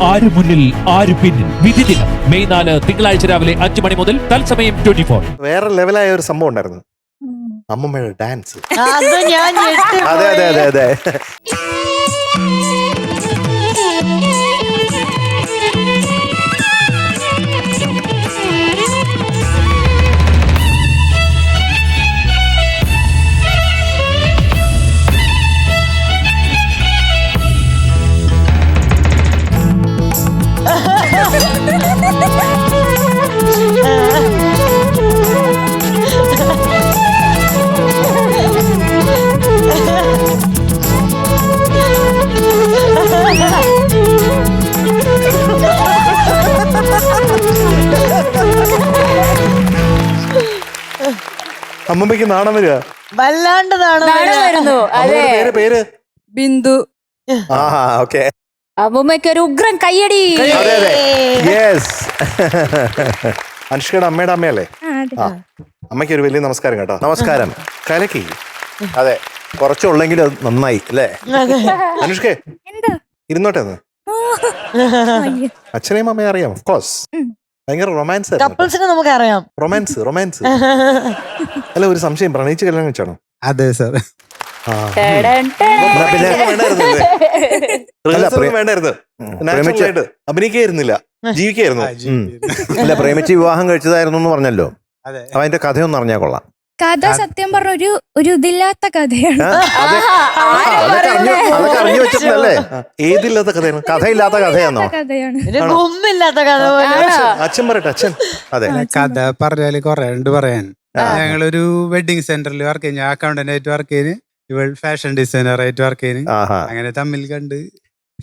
ആര് മുന്നിൽ ആര് പിന്നിൽ വിധി ദിനം മെയ് 4 തിങ്കളാഴ്ച രാവിലെ 5 മണി മുതൽ തത്സമയം 24. വേറെ ലെവലായ ഒരു സംഭവം ഉണ്ടായിരുന്നു, അമ്മമ്മയുടെ ഡാൻസ്. അത് ഞാൻ അതെ അതെ അതെ അതെ. അമ്മമ്മയ്ക്ക് നാണം വരിക, വല്ലാണ്ട് വരുന്നു. അതെ, പേര് പേര് ബിന്ദു. ഓക്കെ. അമ്മൂമ്മയ്ക്ക് ഒരു ഉഗ്രൻ കയ്യടി. അതെ അതെ, യെസ്. അനുഷ്കയുടെ അമ്മയുടെ അമ്മയല്ലേ? ആ, അമ്മയ്ക്ക് ഒരു വലിയ നമസ്കാരം കേട്ടോ. നമസ്കാരം. കലക്കി. അതെ, കുറച്ചുള്ളെങ്കിലും അത് നന്നായി അല്ലേ? അനുഷ്കേ ഇരുന്നോട്ടെ ഒന്ന്. അച്ഛനെയും അമ്മയെ അറിയാം, ഓഫ് കോഴ്സ്. ഭയങ്കര റൊമാൻസ്. കപ്പിൾസിനെ നമുക്ക് അറിയാം. Romance romance. അല്ല, ഒരു സംശയം, പ്രണയിച്ച് കല്യാണം കഴിച്ചാണോ? അതെ സാർ. വേണ്ടായിരുന്നു, അഭിനയിക്കായിരുന്നില്ല, ജീവിക്കായിരുന്നു. അല്ല, പ്രേമിച്ച് വിവാഹം കഴിച്ചതായിരുന്നു എന്ന് പറഞ്ഞല്ലോ. അതെ. അപ്പൊ അതിന്റെ കഥയൊന്നും അറിഞ്ഞാ കൊള്ളാം. കഥ സത്യം പറഞ്ഞ ഒരു ഇതില്ലാത്ത കഥയാണ്. അതൊക്കെ അറിഞ്ഞു വെച്ചിട്ടുണ്ടല്ലേ? ഏതില്ലാത്ത കഥയാണ്? കഥയില്ലാത്ത കഥയാണോ? കഥയാണ്. ഒരു ഗുമ്മില്ലാത്ത കഥ പോലെ. അച്ഛൻ പറയട്ടെ, അച്ഛൻ. അതെ, കഥ പറഞ്ഞാല് കൊറേ ഉണ്ട് പറയാൻ. ഞങ്ങളൊരു വെഡിങ് സെന്ററിൽ വർക്ക് ചെയ്യുന്നു. അക്കൗണ്ടന്റ് ആയിട്ട് വർക്ക് ചെയ്യുന്നു, ഇവൾ ഫാഷൻ ഡിസൈനർ ആയിട്ട് വർക്ക് ചെയ്യുന്നു. അങ്ങനെ തമ്മിൽ കണ്ട്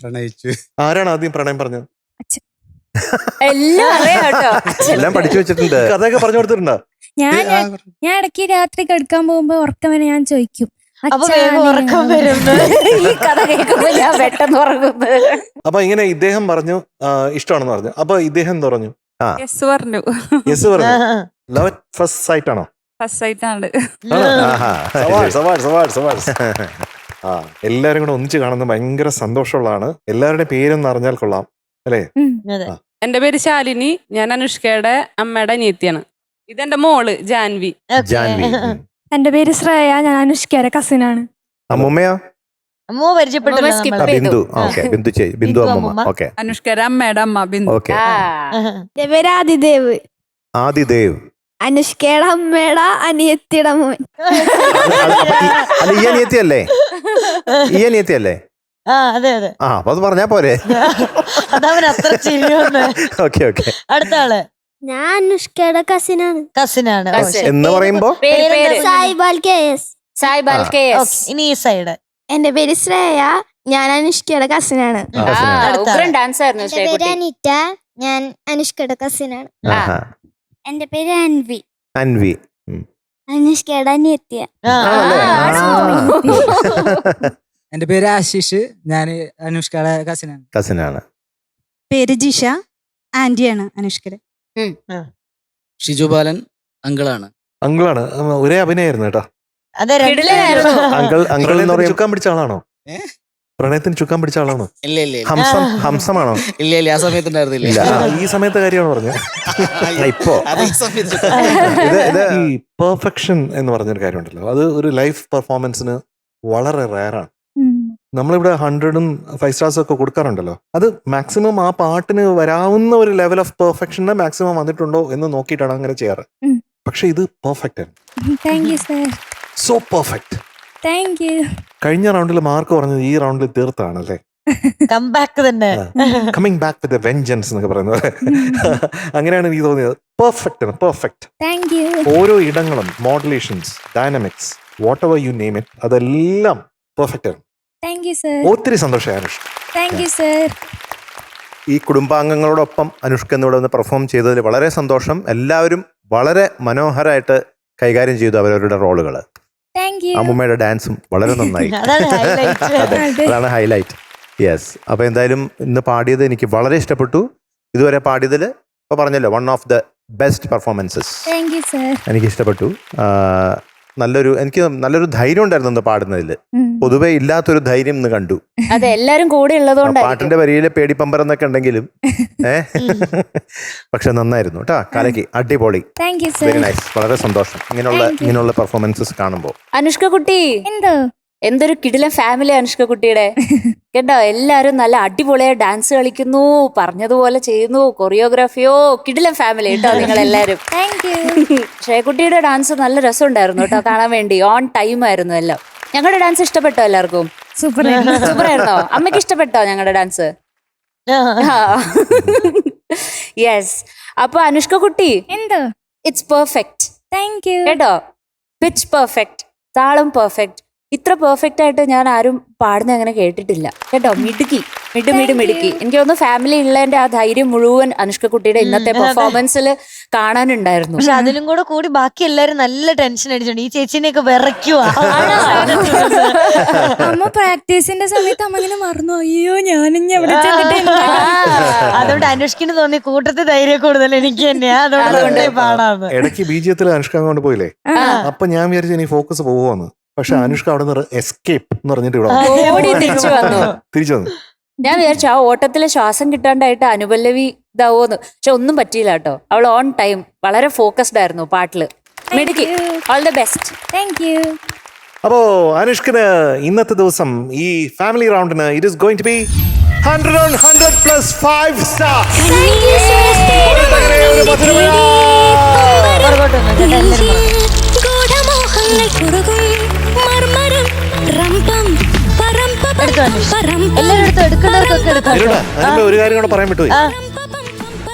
പ്രണയിച്ചു. ആരാണ് ആദ്യം പ്രണയം പറഞ്ഞത്? എല്ലാം പഠിച്ചു വെച്ചിട്ടുണ്ട്. കഥയൊക്കെ പറഞ്ഞു കൊടുത്തിട്ടുണ്ടോ? ഞാൻ ഇടയ്ക്ക് രാത്രി കിടക്കാൻ പോകുമ്പോ ഉറക്കം വരെ ഞാൻ ചോദിക്കും, അപ്പൊ വേഗം ഉറക്കം വരുന്നു. ഈ കഥ കേൾക്കുമ്പോ ഞാൻ പെട്ടെന്ന് ഉറങ്ങുന്നത്. അപ്പൊ ഇങ്ങനെ ഇദ്ദേഹം പറഞ്ഞു ഇഷ്ടമാണെന്ന് പറഞ്ഞു. അപ്പൊ ഇദ്ദേഹം എന്ത് പറഞ്ഞു? യെസ് പറഞ്ഞു. യെസ് പറഞ്ഞു. ലവ് അറ്റ് ഫസ്റ്റ് സൈറ്റ് ആണോ? ഫസ്റ്റ് ആയിട്ടാണ്. എല്ലാരും കൂടെ ഒന്നിച്ച് കാണുന്നത് ഭയങ്കര സന്തോഷമുള്ളതാണ്. എല്ലാവരുടെയും പേരൊന്ന് അറിഞ്ഞാൽ കൊള്ളാം അല്ലേ? എന്റെ പേര് ശാലിനി, ഞാൻ അനുഷ്കയുടെ അമ്മയുടെ അനിയത്തിയാണ്. ഇതെന്റെ മോള് ജാൻവി. ജാൻവി. എന്റെ പേര് ശ്രേയ, ഞാൻ അനുഷ്കയുടെ കസിനാണ്. അമ്മുമ്മയോ? അമ്മ പരിചയപ്പെട്ടില്ല. ബിന്ദു. ഓക്കെ, ബിന്ദു ചേച്ചി, ബിന്ദു അമ്മുമ്മ. ഓക്കെ, അനുഷ്കയുടെ അമ്മയുടെ അമ്മ ബിന്ദു. ഓക്കെ. എന്റെ പേര് ആദിദേവ്. ആദിദേവ്. അനുഷ്കയുടെ അമ്മയുടെ അനിയത്തിയുടെ മോൻ. അല്ല, ഈ അനിയത്തിയല്ലേ? ഈ അനിയത്തിയല്ലേ? അതെ അതെ. അപ്പൊ അത് പറഞ്ഞാ പോരെ? അതവൻ അത്ര ചിരിയൊന്ന്. Okay okay. അടുത്ത ആള്. ഞാൻ അനുഷ്കയുടെ കസിനാണ്. കസിനാണ് എന്ന് പറയുമ്പോ സായിബാൽ KS. സായിബാൽ KS. ഇനി ഈ സൈഡ്. എന്റെ പേര് ശ്രേയ, ഞാൻ അനുഷ്കയുടെ കസിനാണ്. ഉഗ്രൻ ഡാൻസ് ആയിരുന്നു. എന്റെ പേര് അനിറ്റ, ഞാൻ അനുഷ്കയുടെ കസിനാണ്. എന്റെ പേര് അൻവി. അൻവി. അനുഷ്കയുടെ അനിയത്തിയ. എന്റെ പേര് ആശിഷ്, ഞാൻ അനുഷ്കയുടെ കസിനാണ്. കസിനാണ്. പേര് ജിഷ, ആന്റിയാണ് അനുഷ്കയുടെ. ഷിജു ബാലൻ അങ്കിളാണ്. അങ്കിളാണ്. ഒരേ അഭിനയായിരുന്നു കേട്ടോ. അതെ, അങ്കിൾ അങ്കിൾ എന്ന് പറയും. ചുക്കാൻ പിടിച്ച ആളാണോ? പ്രണയത്തിന് ചുക്കാൻ പിടിച്ച ആളാണോ? ഇല്ല ഇല്ല ഹംസം. ഹംസമാണോ? ഇല്ല ഇല്ല, ആ സമയത്ത് ഉണ്ടായിരുന്നില്ല. ഈ സമയത്തെ കാര്യമാണ് പറഞ്ഞത്. ഇപ്പോ ഈ പെർഫെക്ഷൻ എന്ന് പറഞ്ഞൊരു കാര്യമുണ്ടല്ലോ, അത് ഒരു ലൈഫ് പെർഫോമൻസിന് വളരെ റയറാണ്. നമ്മളിവിടെ 100ഉം 5 സ്റ്റാർസും ഒക്കെ കൊടുക്കാറുണ്ടല്ലോ, അത് മാക്സിമം ആ പാട്ടിന് വരാവുന്ന ഒരു ലെവൽ ഓഫ് പെർഫെക്ഷന് മാക്സിമം വന്നിട്ടുണ്ടോ എന്ന് നോക്കിയിട്ടാണ് അങ്ങനെ ചെയ്യാറ്. പക്ഷെ ഇത് പെർഫെക്റ്റ് ആണ്. So perfect. കഴിഞ്ഞ റൗണ്ടിൽ മാർക്ക് പറഞ്ഞത് ഈ റൗണ്ടിൽ തീർത്താണല്ലേ? കംബാക്ക് തന്നെ. കമ്മിങ് ബാക്ക് വിത്ത് വെഞ്ചൻസ് എന്നൊക്കെ പറയുന്നത്. അങ്ങനെയാണ് എനിക്ക് തോന്നിയത്. പെർഫെക്റ്റ് ആണ്, പെർഫെക്റ്റ്. ഓരോ ഇടങ്ങളും, modulations, dynamics, what ever you name it, അതെല്ലാം പെർഫെക്റ്റ് ആണ്. ഒത്തിരി സന്തോഷമായി അനുഷ്ക. ഈ കുടുംബാംഗങ്ങളോടൊപ്പം അനുഷ്ക എന്നിവിടെ ഒന്ന് പെർഫോം ചെയ്തതിൽ വളരെ സന്തോഷം. എല്ലാവരും വളരെ മനോഹരമായിട്ട് കൈകാര്യം ചെയ്തു അവരവരുടെ റോളുകൾ. അമ്മുമ്മയുടെ ഡാൻസും വളരെ നന്നായി. അതാണ് ഹൈലൈറ്റ്. യെസ്. അപ്പൊ എന്തായാലും ഇന്ന് പാടിയത് എനിക്ക് വളരെ ഇഷ്ടപ്പെട്ടു. ഇതുവരെ പാടിയതിൽ ഇപ്പൊ പറഞ്ഞല്ലോ, one of the best performances. എനിക്ക് ഇഷ്ടപ്പെട്ടു. എനിക്ക് നല്ലൊരു ധൈര്യം ഉണ്ടായിരുന്നു അന്ന് പാടുന്നതിൽ. പൊതുവെ ഇല്ലാത്തൊരു ധൈര്യം ഇന്ന് കണ്ടു. അതെ, എല്ലാരും കൂടെ ഉള്ളതുകൊണ്ടായിരിക്കും. പാട്ടിന്റെ വരിയിലെ പേടിപ്പമ്പറന്നൊക്കെ ഉണ്ടെങ്കിലും പക്ഷെ നന്നായിരുന്നു കേട്ടാ. കലക്കി, അടിപൊളി, വെരി നൈസ്. വളരെ സന്തോഷം ഇങ്ങനെയുള്ള പെർഫോമൻസസ് കാണുമ്പോൾ. അനുഷ്ക കുട്ടി, എന്തോ എന്തൊരു കിടിലൻ ഫാമിലി അനുഷ്ക കുട്ടിയുടെ. കേട്ടോ, എല്ലാരും നല്ല അടിപൊളിയായി ഡാൻസ് കളിക്കുന്നു, പറഞ്ഞതുപോലെ ചെയ്യുന്നു, കൊറിയോഗ്രാഫിയോ, കിടിലൻ ഫാമിലി കേട്ടോ നിങ്ങൾ എല്ലാരും. ശ്രേയക്കുട്ടിയുടെ ഡാൻസ് നല്ല രസമുണ്ടായിരുന്നു കേട്ടോ കാണാൻ വേണ്ടി. ഓൺ ടൈം ആയിരുന്നു എല്ലാം. ഞങ്ങളുടെ ഡാൻസ് ഇഷ്ടപ്പെട്ടോ എല്ലാവർക്കും? സൂപ്പർ സൂപ്പറായിരുന്നോ? അമ്മയ്ക്ക് ഇഷ്ടപ്പെട്ടോ ഞങ്ങളുടെ ഡാൻസ്? യെസ്. അപ്പൊ അനുഷ്ക കുട്ടി, എന്തോ ഇറ്റ്സ് പെർഫെക്റ്റ്. Thank you. കേട്ടോ, പിച്ച് പെർഫെക്റ്റ്, താളം പെർഫെക്റ്റ്. ഇത്ര പെർഫെക്റ്റ് ആയിട്ട് ഞാൻ ആരും പാടുന്ന അങ്ങനെ കേട്ടിട്ടില്ല കേട്ടോ. മിടുക്കി. എനിക്ക് തോന്നുന്നു ഫാമിലി ഉള്ളതിന്റെ ആ ധൈര്യം മുഴുവൻ അനുഷ്ക കുട്ടിയുടെ ഇന്നത്തെ പെർഫോമൻസിൽ കാണാനുണ്ടായിരുന്നു. പക്ഷെ അതിലും കൂടി ബാക്കി എല്ലാരും നല്ല ടെൻഷൻ അടിച്ചോണ്ട് ഈ ചേച്ചിനെയൊക്കെ വിറയ്ക്കുവാ. അമ്മ പ്രാക്ടീസിന്റെ സമയത്ത് അമ്മ ഇങ്ങനെ മറന്നു, അയ്യോ ഞാനിഞ്ഞ എവിടെ അതുകൊണ്ട് അനുഷ്കിന് തോന്നി കൂട്ടത്തിൽ ധൈര്യം കൂടുതൽ എനിക്ക് തന്നെയാ. അതുകൊണ്ട് പാടാന്ന്. ഇടയ്ക്ക് ബീജത്തിൽ അനുഷ്ക കൊണ്ട് പോയില്ലേ, അപ്പൊ ഞാൻ വിചാരിച്ചു ഇനി ഫോക്കസ് പോവുമെന്ന്. പക്ഷെ അനുഷ്ക അവിടെ നിന്ന് എസ്കേപ്പ് എന്ന് പറഞ്ഞിട്ട് ഇവിടെ ഓടി തിരിച്ചു വന്നു. ഞാൻ വിചാരിച്ചു ആ ഓട്ടത്തിലെ ശ്വാസം കിട്ടാണ്ടായിട്ട് അനുപല്ലവി ഇതാവോന്ന്. പക്ഷെ ഒന്നും പറ്റിയില്ല കേട്ടോ. അവൾ ഓൺ ടൈം വളരെ ഫോക്കസ്ഡ് ആയിരുന്നു പാട്ടില്. മിടുക്കി. All the best. Thank you. അപ്പോ അനുഷ്കിന് ഇന്നത്തെ ദിവസം ഈ ഫാമിലി റൗണ്ടിന് it is going to be 100 on 100 plus 5 star. എല്ലാരും എടുക്കുന്നവർക്കൊക്കെ എടുക്കാം. ഒരു കാര്യം കൂടെ പറയാൻ പറ്റുമോ?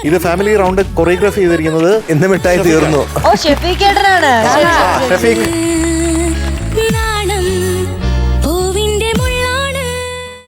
ഇത് ഫാമിലി റൗണ്ട് കൊറിയോഗ്രാഫി ചെയ്തിരിക്കുന്നത് ഇന്ന് മിഠായി തീർന്നു. ഓ ഷെഫീഖ് ഏട്ടനാണ്. ഷഫീഖ്